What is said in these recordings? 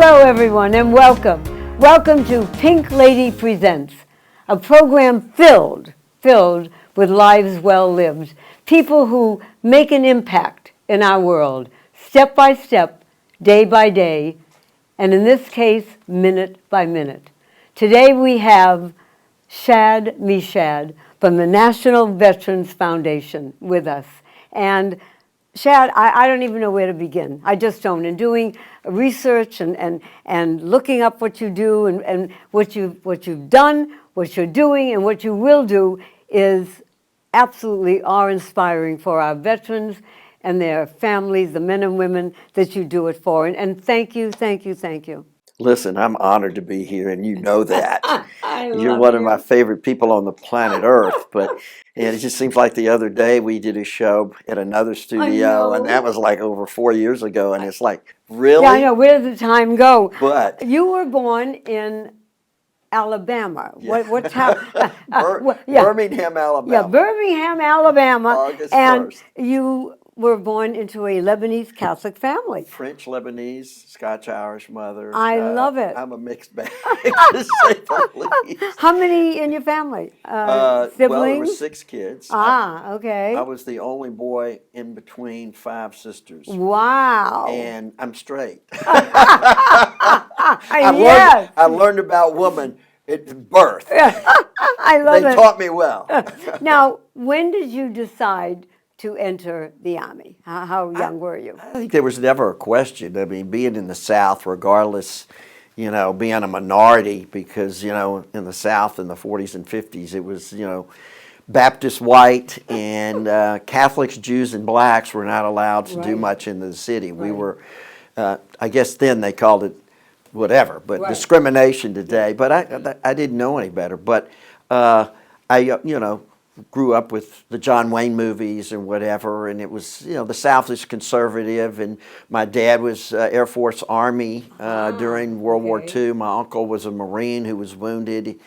Hello, everyone, and welcome. Welcome to Pink Lady Presents, a program filled with lives well lived, people who make an impact in our world, step by step, day by day, and in this case, minute by minute. Today we have Shad Meshad from the National Veterans Foundation with us. And Shad, I don't even know where to begin. I just don't. In doing research and looking up what you do and what you've done, what you're doing, and what you will do is absolutely awe-inspiring for our veterans and their families, the men and women that you do it for. And thank you, thank you, thank you. Listen, I'm honored to be here, and you know that. You're love one of you. my favorite people on the planet Earth. But it just seems like the other day we did a show at another studio, and that was like over 4 years ago. And it's like, really? Yeah, I know. Where did the time go? But You were born in Alabama. Yeah. What town? Birmingham, Alabama. Yeah, Birmingham, Alabama. August and 1st. you were born into a Lebanese Catholic family. French, Lebanese, Scotch-Irish mother. I love it. I'm a mixed bag, to say the least. How many in your family? Siblings? Well, there were 6 kids. Okay. I was the only boy in between 5 sisters. Wow. And I'm straight. Yes. I learned about women at birth. I love They it. taught me well. Now, when did you decide to enter the Army? How young were you? I think there was never a question. I mean, being in the South, regardless, being a minority, because, in the South in the 40s and 50s, it was, Baptist white and Catholics, Jews, and blacks were not allowed to do much in the city. We were, I guess then they called it whatever, but discrimination today. But I didn't know any better. But I grew up with the John Wayne movies and whatever, and it was, the South is conservative, and my dad was Air Force Army during World War II. My uncle was a Marine who was wounded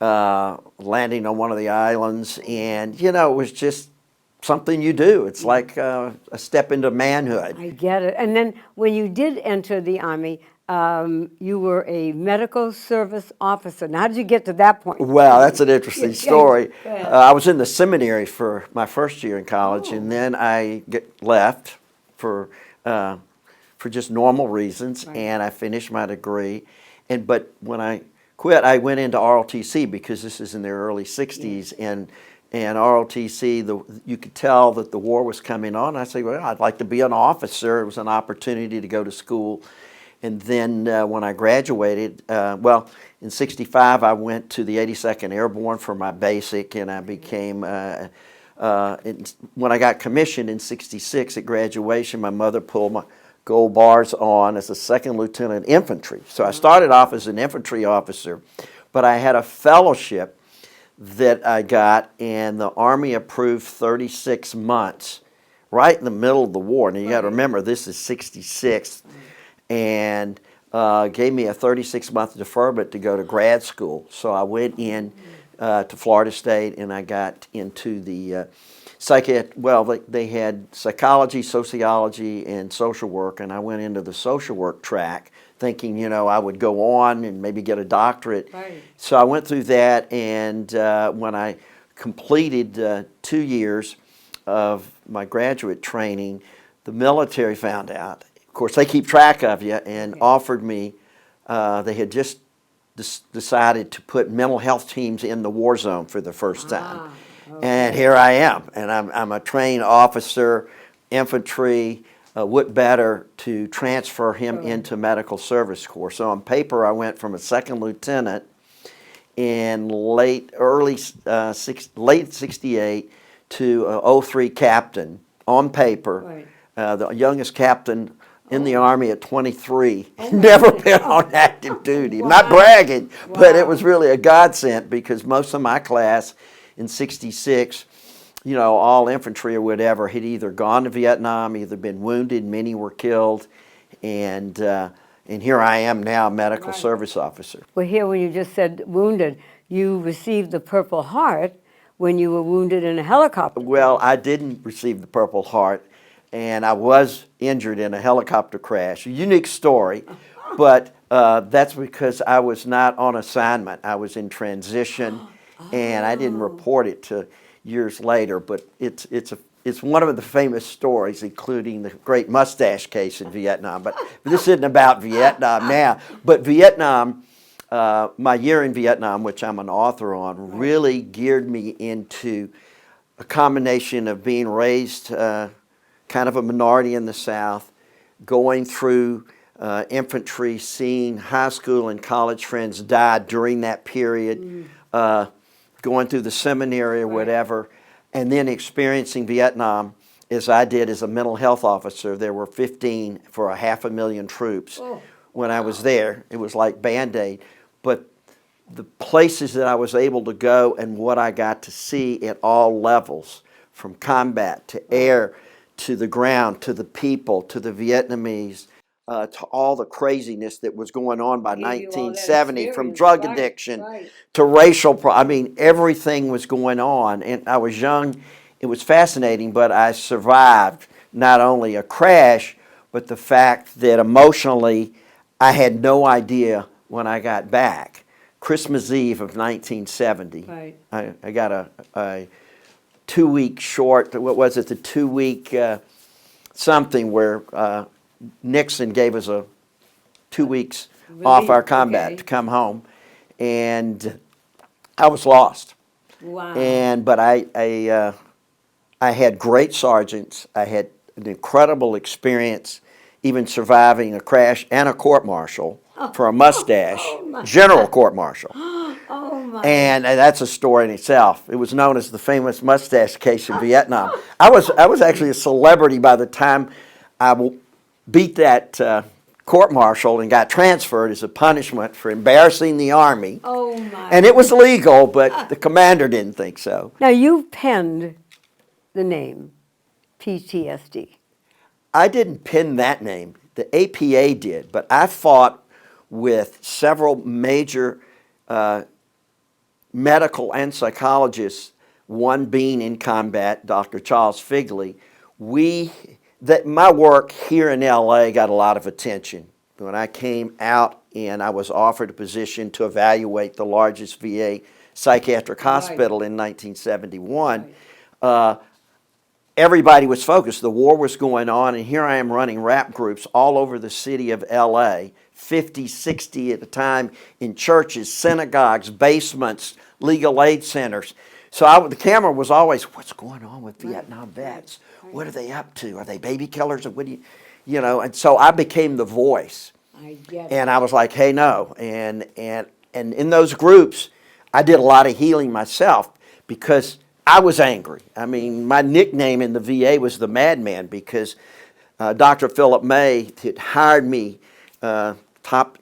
landing on one of the islands, and, it was just something you do. It's like a step into manhood. I get it. And then when you did enter the Army, you were a medical service officer. Now, how did you get to that point? Well, that's an interesting story. Go ahead. I was in the seminary for my first year in college, and then I left for just normal reasons, and I finished my degree. But when I quit, I went into ROTC because this is in the early 60s, and ROTC, you could tell that the war was coming on. I said, well, I'd like to be an officer. It was an opportunity to go to school. And then when I graduated, in 65, I went to the 82nd Airborne for my basic, and I became, when I got commissioned in 66 at graduation, my mother pulled my gold bars on as a second lieutenant infantry. So I started off as an infantry officer, but I had a fellowship that I got, and the Army approved 36 months right in the middle of the war. Now you got to remember, this is 66. And gave me a 36-month deferment to go to grad school. So I went in to Florida State, and I got into the they had psychology, sociology, and social work, and I went into the social work track thinking, I would go on and maybe get a doctorate. Right. So I went through that, and when I completed 2 years of my graduate training, the military found out. Of course, they keep track of you, and offered me, they had just decided to put mental health teams in the war zone for the first time. And here I am, and I'm a trained officer, infantry. What better to transfer him into medical service corps? So on paper, I went from a second lieutenant in late 68 to 03 captain on paper. The youngest captain in the Army at 23, never been on active duty. Not bragging, but it was really a godsend because most of my class in 66, all infantry or whatever, had either gone to Vietnam, either been wounded, many were killed, and here I am now, a medical service officer. Well, here when you just said wounded, you received the Purple Heart when you were wounded in a helicopter. Well, I didn't receive the Purple Heart, and I was injured in a helicopter crash. A unique story, but That's because I was not on assignment. I was in transition, and I didn't report it to years later. But it's one of the famous stories, including the great mustache case in Vietnam. But this isn't about Vietnam now. But Vietnam, my year in Vietnam, which I'm an author on, really geared me into a combination of being raised kind of a minority in the South, going through infantry, seeing high school and college friends die during that period, going through the seminary or whatever, and then experiencing Vietnam as I did as a mental health officer. There were 15 for 500,000 troops when I was there. It was like Band-Aid. But the places that I was able to go and what I got to see at all levels, from combat to air to the ground to the people to the Vietnamese, to all the craziness that was going on by 1970, from drug addiction to racial I mean, everything was going on. And I was young. It was fascinating, but I survived not only a crash, but the fact that emotionally I had no idea when I got back. Christmas Eve of 1970, I got a 2-week short, what was it, the 2-week something where Nixon gave us a 2 weeks off our combat to come home, and I was lost. But I had great sergeants. I had an incredible experience, even surviving a crash and a court-martial for a mustache, general court-martial. And that's a story in itself. It was known as the famous mustache case in Vietnam. I was actually a celebrity by the time I beat that court-martial and got transferred as a punishment for embarrassing the Army. And it was legal, but the commander didn't think so. Now, you penned the name PTSD. I didn't pen that name. The APA did, but I fought with several major medical and psychologists, one being in combat, Dr. Charles Figley. My work here in LA got a lot of attention. When I came out and I was offered a position to evaluate the largest VA psychiatric hospital in 1971, everybody was focused. The war was going on, and here I am running rap groups all over the city of LA, 50, 60 at the time, in churches, synagogues, basements, legal aid centers. So the camera was always, what's going on with Vietnam vets? What are they up to? Are they baby killers? Or what do you know? And so I became the voice. And I was like, hey, no. And in those groups, I did a lot of healing myself because I was angry. I mean, my nickname in the VA was the Madman because Dr. Philip May had hired me, top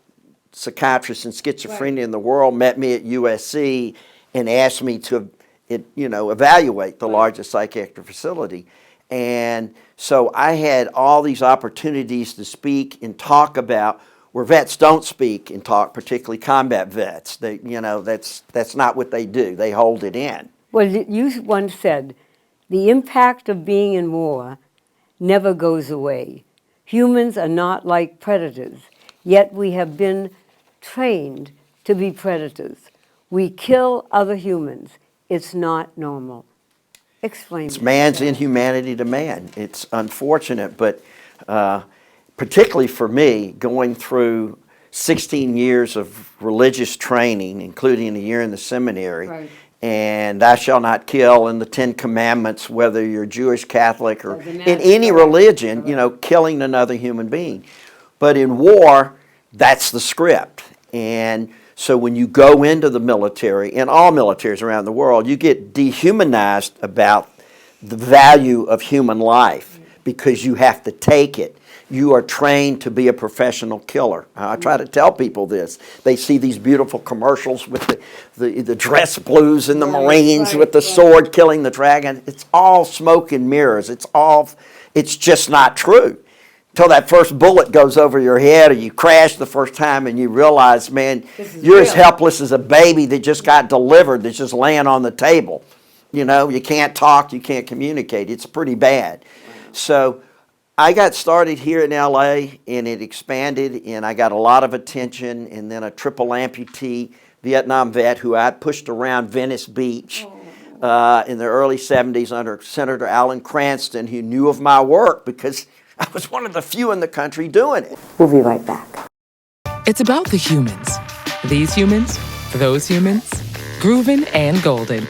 psychiatrist in schizophrenia in the world, met me at USC and asked me to evaluate the largest psychiatric facility. And so I had all these opportunities to speak and talk about where vets don't speak and talk, particularly combat vets. That's not what they do. They hold it in. Well, you once said, the impact of being in war never goes away. Humans are not like predators, yet we have been trained to be predators. We kill other humans. It's not normal. Explain. It's man's inhumanity to man. It's unfortunate, but particularly for me, going through 16 years of religious training, including a year in the seminary, and thou shalt not kill, and the 10 Commandments, whether you're Jewish, Catholic, or in any religion, killing another human being. But in war, that's the script. And so when you go into the military, in all militaries around the world, you get dehumanized about the value of human life because you have to take it. You are trained to be a professional killer. I try to tell people this. They see these beautiful commercials with the dress blues and the Marines with the sword killing the dragon. It's all smoke and mirrors. It's just not true. Until that first bullet goes over your head or you crash the first time and you realize, man, you're as helpless as a baby that just got delivered, that's just laying on the table. You can't talk, you can't communicate. It's pretty bad. So I got started here in LA and it expanded and I got a lot of attention, and then a triple amputee Vietnam vet who I pushed around Venice Beach in the early 70s under Senator Alan Cranston, who knew of my work because I was one of the few in the country doing it. We'll be right back. It's about the humans. These humans, those humans, groovin' and golden.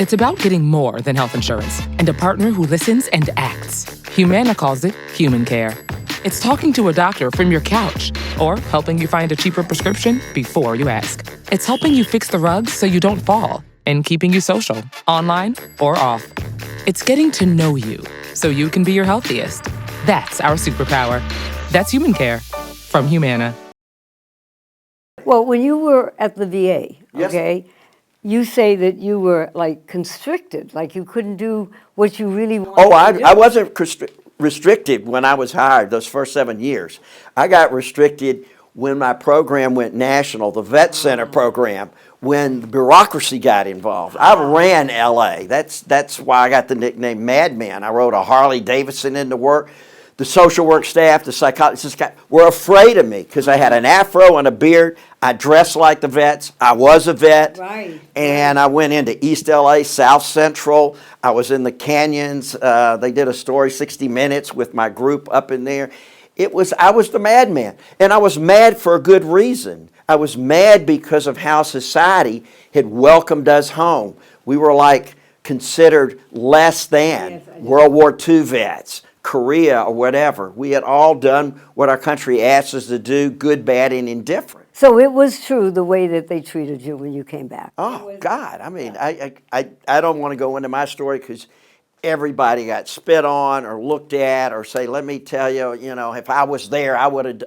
It's about getting more than health insurance and a partner who listens and acts. Humana calls it human care. It's talking to a doctor from your couch or helping you find a cheaper prescription before you ask. It's helping you fix the rugs so you don't fall and keeping you social, online or off. It's getting to know you so you can be your healthiest. That's our superpower. That's human care from Humana. Well, when you were at the VA, Yes. okay, you say that you were like constricted, like you couldn't do what you really wanted to do. I wasn't restricted when I was hired those first 7 years. I got restricted when my program went national, the Vet Center program, when the bureaucracy got involved. I ran LA. That's why I got the nickname Madman. I rode a Harley Davidson into work. The social work staff, the psychologists were afraid of me because I had an afro and a beard. I dressed like the vets. I was a vet. Right. And I went into East LA, South Central. I was in the canyons. They did a story, 60 Minutes, with my group up in there. I was the madman. And I was mad for a good reason. I was mad because of how society had welcomed us home. We were like considered less than World War II vets, Korea, or whatever. We had all done what our country asked us to do, good, bad, and indifferent. So it was true the way that they treated you when you came back. Oh, God. I mean, I don't want to go into my story because everybody got spit on or looked at or say, let me tell you, if I was there, I would have.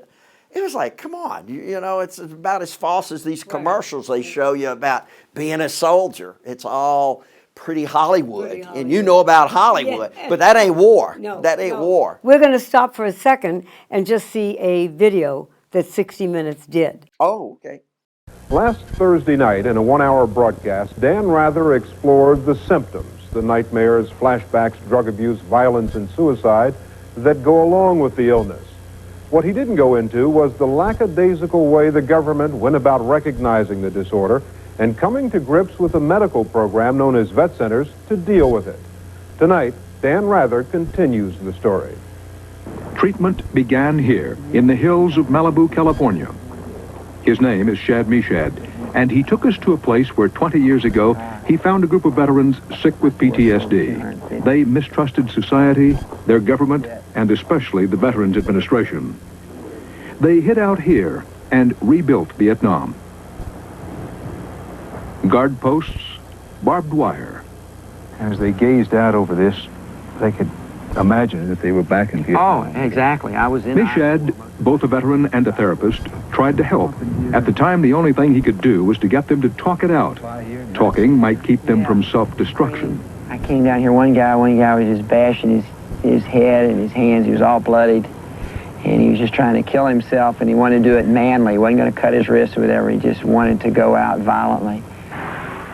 It was like, come on, it's about as false as these commercials they show you about being a soldier. It's all pretty Hollywood. And you know about Hollywood, but that ain't war. That ain't war. We're going to stop for a second and just see a video that 60 Minutes did. Oh, okay. Last Thursday night, in a one-hour broadcast, Dan Rather explored the symptoms, the nightmares, flashbacks, drug abuse, violence, and suicide that go along with the illness. What he didn't go into was the lackadaisical way the government went about recognizing the disorder and coming to grips with a medical program known as vet centers to deal with it. Tonight, Dan Rather continues the story. Treatment began here in the hills of Malibu, California. His name is Shad Meshad, and he took us to a place where 20 years ago he found a group of veterans sick with PTSD. They mistrusted society, their government, and especially the Veterans Administration. They hid out here and rebuilt Vietnam. Guard posts, barbed wire. As they gazed out over this, they could imagine that they were back in Vietnam. Oh, exactly. I was in... Meshad, both a veteran and a therapist, tried to help. At the time, the only thing he could do was to get them to talk it out. Talking might keep them from self-destruction. I came down here, one guy was just bashing his head and his hands. He was all bloodied. And he was just trying to kill himself, and he wanted to do it manly. He wasn't going to cut his wrist or whatever. He just wanted to go out violently.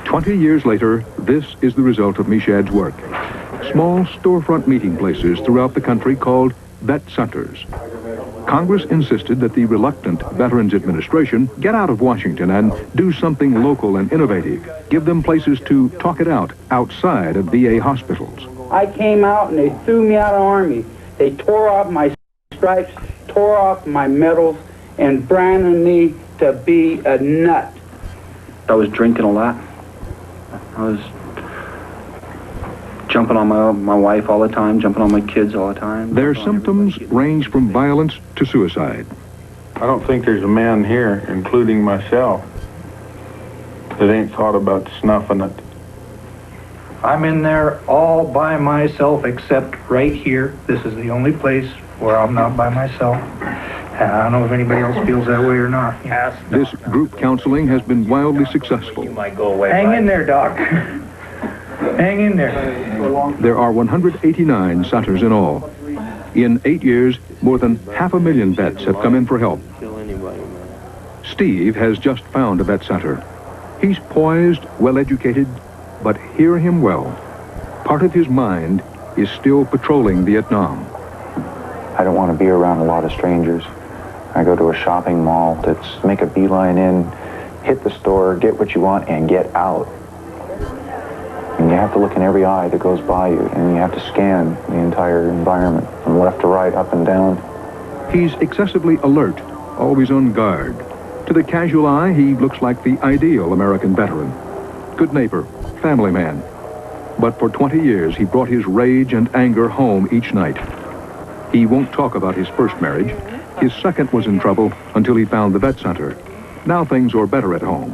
20 years later, this is the result of Meshad's work. Small storefront meeting places throughout the country called vet centers. Congress insisted that the reluctant Veterans Administration get out of Washington and do something local and innovative. Give them places to talk it out outside of VA hospitals. I came out and they threw me out of the Army. They tore off my stripes, tore off my medals, and branded me to be a nut. I was drinking a lot. I was jumping on my wife all the time, jumping on my kids all the time. Their symptoms range from violence to suicide. I don't think there's a man here, including myself, that ain't thought about snuffing it. I'm in there all by myself except right here. This is the only place where I'm not by myself. I don't know if anybody else feels that way or not. This group counseling has been wildly successful. Hang in there, Doc. Hang in there. There are 189 centers in all. In 8 years, more than 500,000 vets have come in for help. Steve has just found a vet center. He's poised, well-educated, but hear him well. Part of his mind is still patrolling Vietnam. I don't want to be around a lot of strangers. I go to a shopping mall that's make a beeline in, hit the store, get what you want, and get out. And you have to look in every eye that goes by you, and you have to scan the entire environment from left to right, up and down. He's excessively alert, always on guard. To the casual eye, he looks like the ideal American veteran. Good neighbor, family man. But for 20 years, he brought his rage and anger home each night. He won't talk about his first marriage. His second was in trouble until he found the vet center. Now things are better at home.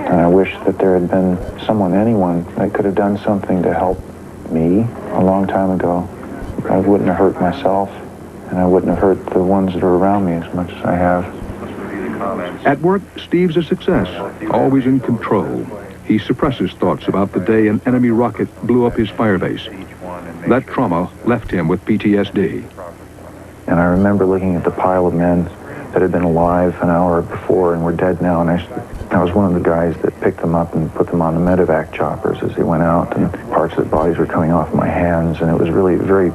And I wish that there had been someone, anyone, that could have done something to help me a long time ago. I wouldn't have hurt myself, and I wouldn't have hurt the ones that are around me as much as I have. At work, Steve's a success, always in control. He suppresses thoughts about the day an enemy rocket blew up his firebase. That trauma left him with PTSD. And I remember looking at the pile of men that had been alive an hour before and were dead now, and I was one of the guys that picked them up and put them on the medevac choppers as they went out, and parts of the bodies were coming off my hands, and it was really very...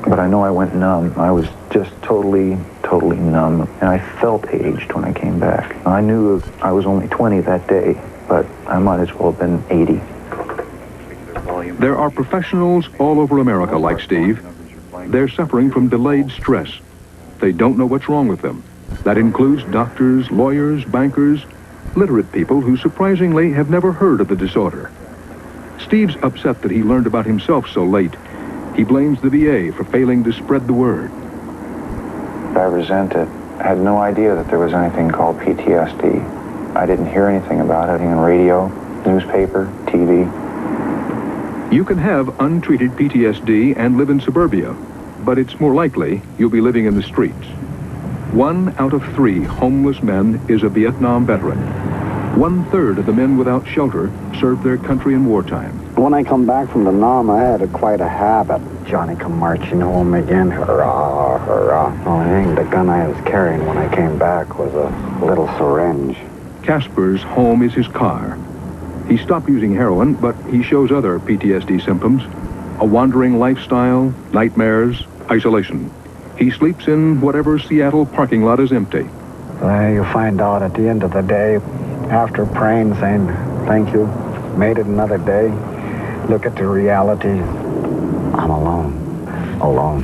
But I know I went numb. I was just totally numb, and I felt aged when I came back. I knew I was only 20 that day, but I might as well have been 80. There are professionals all over America like Steve. They're suffering from delayed stress. They don't know what's wrong with them. That includes doctors, lawyers, bankers, literate people who surprisingly have never heard of the disorder. Steve's upset that he learned about himself so late. He blames the VA for failing to spread the word. I resent it. I had no idea that there was anything called PTSD. I didn't hear anything about it in radio, newspaper, TV. You can have untreated PTSD and live in suburbia, but it's more likely you'll be living in the streets. 1 out of 3 homeless men is a Vietnam veteran. 1/3 of the men without shelter served their country in wartime. When I come back from the Nam, I had quite a habit. Johnny come marching home again, hurrah, hurrah. Oh, the gun I was carrying when I came back was a little syringe. Casper's home is his car. He stopped using heroin, but he shows other PTSD symptoms. A wandering lifestyle, nightmares, isolation. He sleeps in whatever Seattle parking lot is empty. You find out at the end of the day, after praying, saying, thank you, made it another day, look at the reality, I'm alone.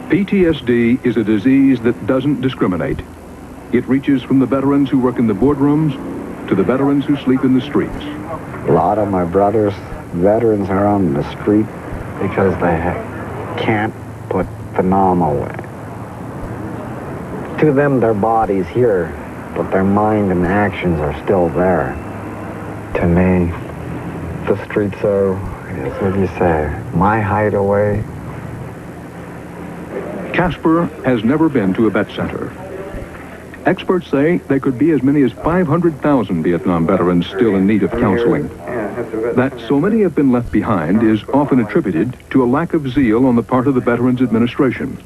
PTSD is a disease that doesn't discriminate. It reaches from the veterans who work in the boardrooms to the veterans who sleep in the streets. A lot of my brothers, veterans, are on the street because they can't put the Nam away. To them, their body's here, but their mind and actions are still there. To me, the streets are, what do you say, my hideaway. Casper has never been to a vet center. Experts say there could be as many as 500,000 Vietnam veterans still in need of counseling. That so many have been left behind is often attributed to a lack of zeal on the part of the Veterans Administration.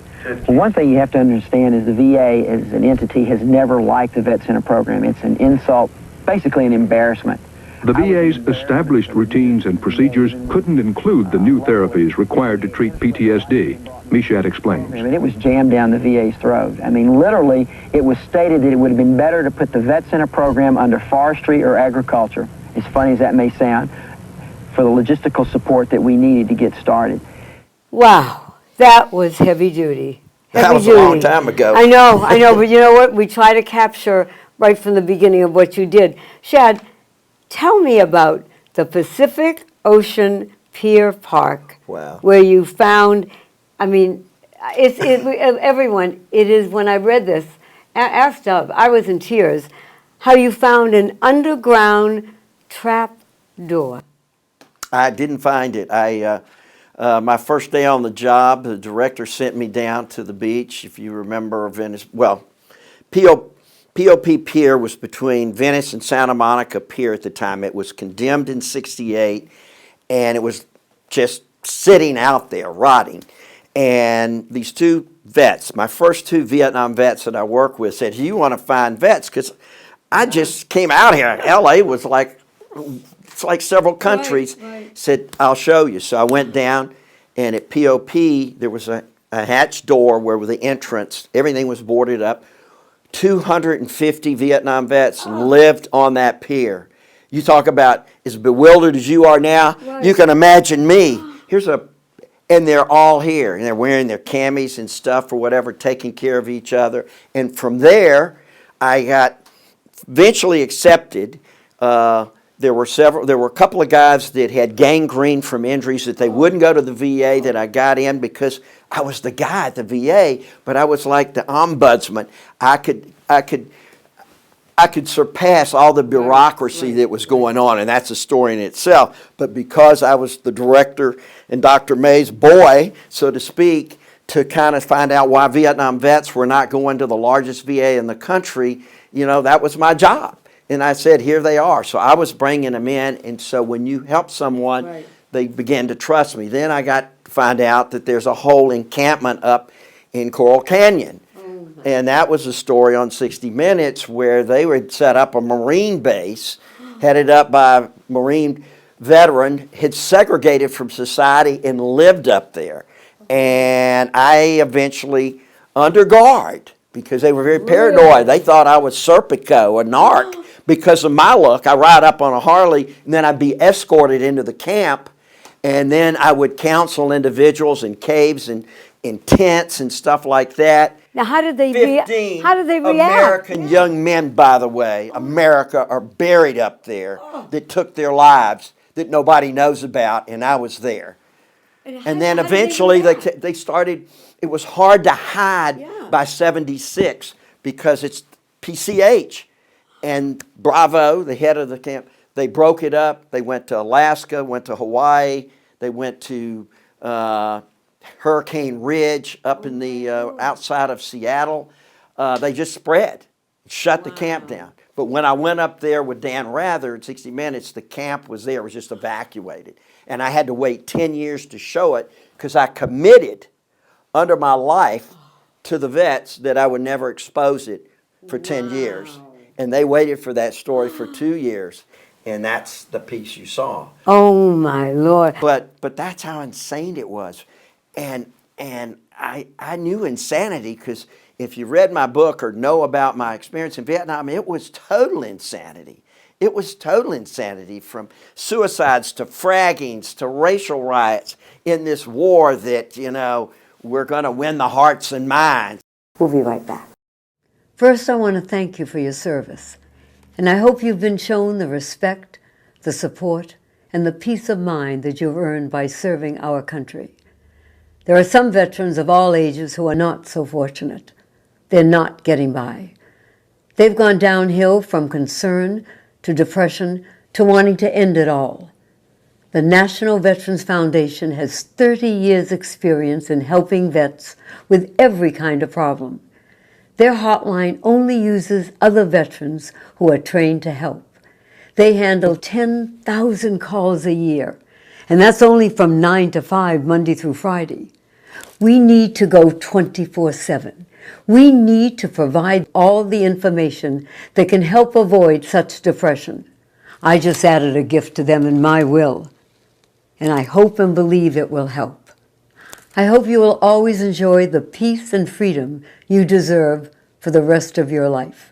Well, one thing you have to understand is the VA as an entity has never liked the Vet Center program. It's an insult, basically an embarrassment. The VA's established routines and procedures couldn't include the new therapies required to treat PTSD. Meshad explains. I mean, it was jammed down the VA's throat. I mean, literally, it was stated that it would have been better to put the Vet Center program under forestry or agriculture, as funny as that may sound, for the logistical support that we needed to get started. Wow, that was heavy duty. That was a long time ago. I know, but you know what? We try to capture right from the beginning of what you did. Shad, tell me about the Pacific Ocean Pier Park, Wow. where you found, I mean, everyone, it is, when I read this, asked Dub, I was in tears, how you found an underground trap door. I didn't find it. My first day on the job, the director sent me down to the beach. If you remember Venice, well, POP Pier was between Venice and Santa Monica Pier at the time. It was condemned in '68, and it was just sitting out there, rotting. And these two vets, my first 2 Vietnam vets that I work with, said, you want to find vets? Because I just came out here. L.A. was like, it's like several countries. Right. Said, I'll show you. So I went down, and at POP there was a hatch door where the entrance, everything was boarded up. 250 Vietnam vets lived on that pier. You talk about as bewildered as you are now, you can imagine me. And they're all here, and they're wearing their camis and stuff or whatever, taking care of each other. And from there, I got eventually accepted. There were a couple of guys that had gangrene from injuries that they wouldn't go to the VA that I got in because I was the guy at the VA, but I was like the ombudsman. I could surpass all the bureaucracy that was going on, and that's a story in itself. But because I was the director and Dr. May's boy, so to speak, to kind of find out why Vietnam vets were not going to the largest VA in the country, that was my job. And I said, here they are. So I was bringing them in, and so when you help someone, they began to trust me. Then I got to find out that there's a whole encampment up in Coral Canyon. And that was a story on 60 Minutes where they would set up a Marine base headed up by a Marine veteran, had segregated from society and lived up there. And I eventually, under guard, because they were very paranoid. They thought I was Serpico, a narc, because of my look. I ride up on a Harley, and then I'd be escorted into the camp, and then I would counsel individuals in caves and in tents and stuff like that. Now, how did they 15 react? American young men, by the way, America, are buried up there that took their lives that nobody knows about, and I was there. And then eventually they started, it was hard to hide by 76 because it's PCH. And Bravo, the head of the camp, they broke it up. They went to Alaska, went to Hawaii, they went to Hurricane Ridge up in the outside of Seattle. They just spread, shut the camp down. But when I went up there with Dan Rather at 60 Minutes, the camp was there, it was just evacuated. And I had to wait 10 years to show it because I committed under my life to the vets that I would never expose it for 10 years. And they waited for that story for 2 years. And that's the piece you saw. Oh, my Lord. But that's how insane it was. And I knew insanity because if you read my book or know about my experience in Vietnam, it was total insanity. It was total insanity, from suicides to fraggings to racial riots in this war that, we're going to win the hearts and minds. We'll be right back. First, I want to thank you for your service. And I hope you've been shown the respect, the support, and the peace of mind that you've earned by serving our country. There are some veterans of all ages who are not so fortunate. They're not getting by. They've gone downhill from concern to depression to wanting to end it all. The National Veterans Foundation has 30 years' experience in helping vets with every kind of problem. Their hotline only uses other veterans who are trained to help. They handle 10,000 calls a year, and that's only from 9 to 5, Monday through Friday. We need to go 24/7. We need to provide all the information that can help avoid such depression. I just added a gift to them in my will, and I hope and believe it will help. I hope you will always enjoy the peace and freedom you deserve for the rest of your life.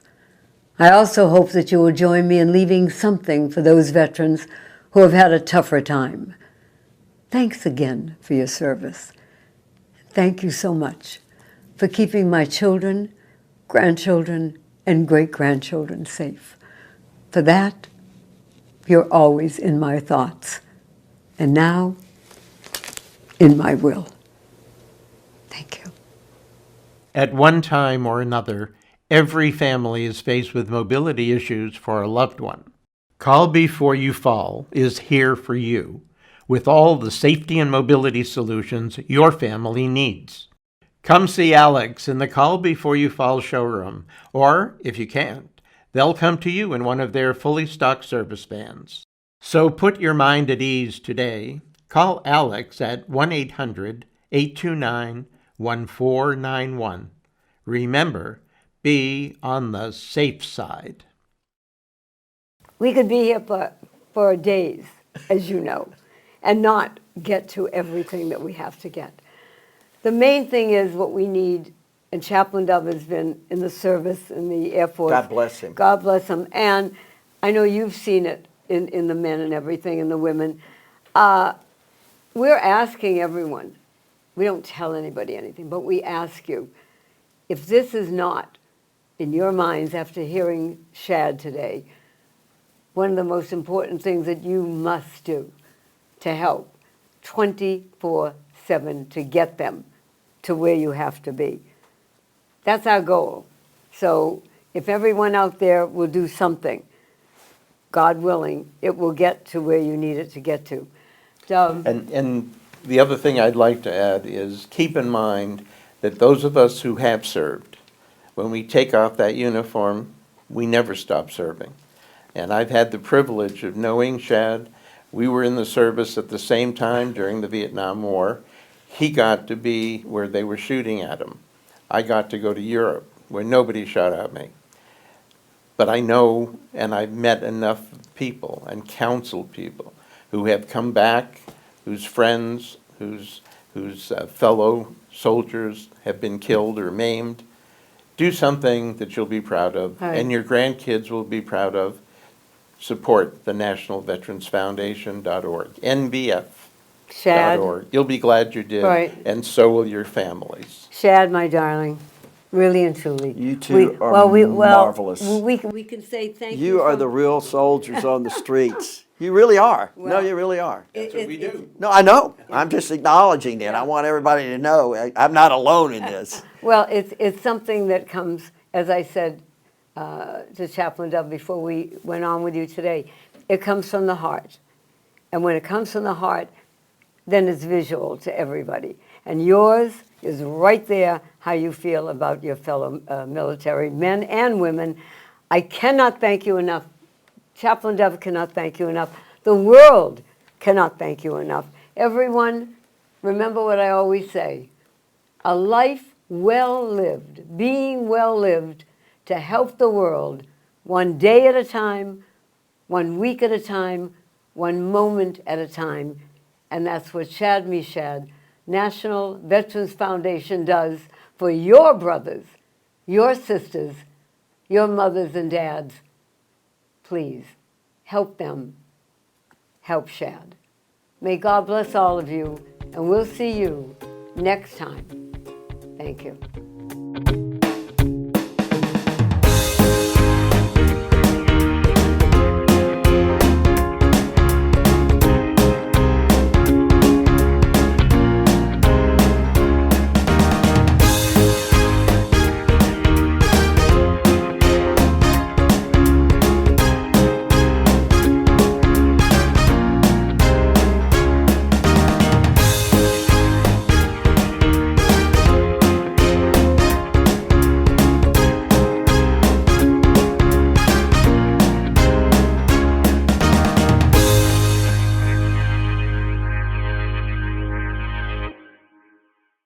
I also hope that you will join me in leaving something for those veterans who have had a tougher time. Thanks again for your service. Thank you so much for keeping my children, grandchildren, and great-grandchildren safe. For that, you're always in my thoughts, and now in my will. Thank you. At one time or another, every family is faced with mobility issues for a loved one. Call Before You Fall is here for you with all the safety and mobility solutions your family needs. Come see Alex in the Call Before You Fall showroom, or if you can't, they'll come to you in one of their fully stocked service vans. So put your mind at ease today. Call Alex at 1-800-829-1491. Remember, be on the safe side. We could be here for days, as you know, and not get to everything that we have to get. The main thing is what we need, and Chaplain Dove has been in the service, in the Air Force. God bless him. God bless him. And I know you've seen it in the men and everything, and the women. We're asking everyone, we don't tell anybody anything, but we ask you, if this is not, in your minds after hearing Shad today, one of the most important things that you must do to help 24/7 to get them to where you have to be. That's our goal. So if everyone out there will do something, God willing, it will get to where you need it to get to. Dove? And the other thing I'd like to add is keep in mind that those of us who have served, when we take off that uniform, we never stop serving. And I've had the privilege of knowing Shad. We were in the service at the same time during the Vietnam War. He got to be where they were shooting at him. I got to go to Europe where nobody shot at me. But I know, and I've met enough people and counseled people who have come back, whose friends, whose fellow soldiers have been killed or maimed. Do something that you'll be proud of, Right. and your grandkids will be proud of. Support the National Veterans Foundation.org, NVF.org. Shad? You'll be glad you did, Right. and so will your families. Shad, my darling, really and truly. You two are marvelous. We can say thank you. You are the real soldiers on the streets. You really are. No, Well, you really are. That's what we do. No, I know. I'm just acknowledging it. I want everybody to know I'm not alone in this. Well, it's something that comes, as I said to Chaplain Dove before we went on with you today, it comes from the heart. And when it comes from the heart, then it's visual to everybody. And yours is right there, how you feel about your fellow military men and women. I cannot thank you enough. Chaplain Dove cannot thank you enough. The world cannot thank you enough. Everyone, remember what I always say, a life well lived, being well lived, to help the world one day at a time, 1 week at a time, 1 moment at a time. And that's what Shad Meshad, National Veterans Foundation, does for your brothers, your sisters, your mothers and dads. Please, help them. Help Shad. May God bless all of you, and we'll see you next time. Thank you.